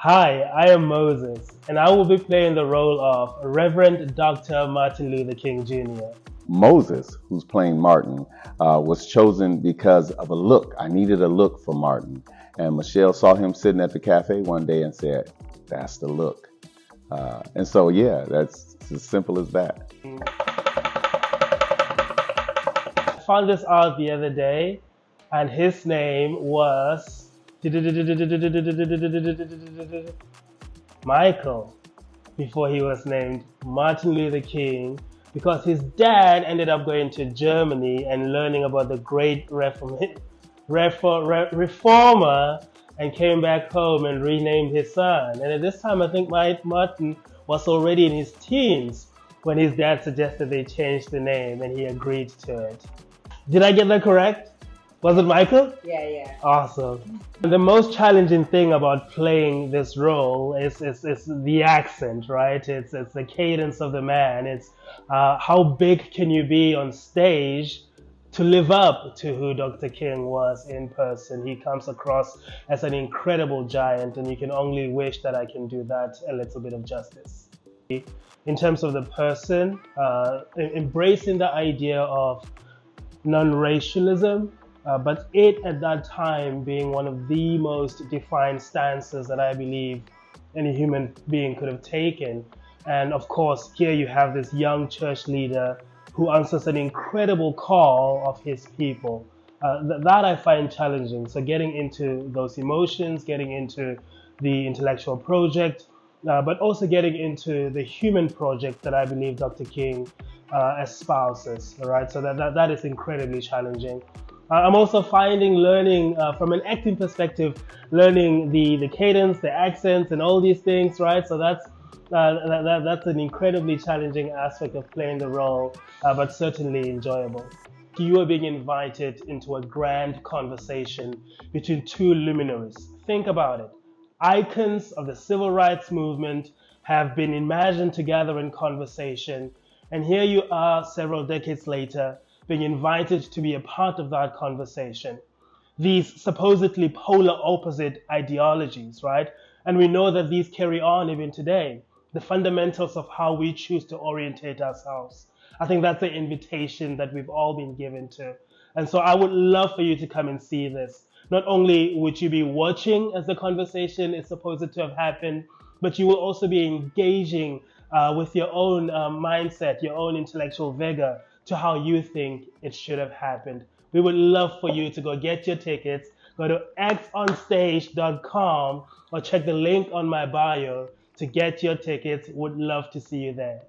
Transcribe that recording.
Hi, I am Moses, and I will be playing the role of Reverend Dr. Martin Luther King Jr. Moses, who's playing Martin, was chosen because of a look. I needed a look for Martin. And Michelle saw him sitting at the cafe one day and said, that's the look. And so, that's as simple as that. I found this out the other day, and his name was Michael before he was named Martin Luther King, because his dad ended up going to Germany and learning about the great reformer and came back home and renamed his son. And at this time, I think Martin was already in his teens when his dad suggested they change the name, and he agreed to it. Did I get that correct? Was it Michael? Yeah. Awesome. The most challenging thing about playing this role is the accent, right? It's the cadence of the man. It's how big can you be on stage to live up to who Dr. King was in person. He comes across as an incredible giant, and you can only wish that I can do that a little bit of justice. In terms of the person, embracing the idea of non-racialism, but it at that time being one of the most defined stances that I believe any human being could have taken. And of course, here you have this young church leader who answers an incredible call of his people. That I find challenging. So getting into those emotions, getting into the intellectual project, but also getting into the human project that I believe Dr. King espouses. All right, so that is incredibly challenging. I'm also finding learning from an acting perspective, learning the cadence, the accents, and all these things, right? So that's an incredibly challenging aspect of playing the role, but certainly enjoyable. You are being invited into a grand conversation between two luminaries. Think about it. Icons of the civil rights movement have been imagined together in conversation, and here you are several decades later, being invited to be a part of that conversation. These supposedly polar opposite ideologies, right? And we know that these carry on even today. The fundamentals of how we choose to orientate ourselves. I think that's the invitation that we've all been given to. And so I would love for you to come and see this. Not only would you be watching as the conversation is supposed to have happened, but you will also be engaging with your own mindset, your own intellectual vigor, to how you think it should have happened. We would love for you to go get your tickets. Go to xonstage.com or check the link on my bio to get your tickets. Would love to see you there.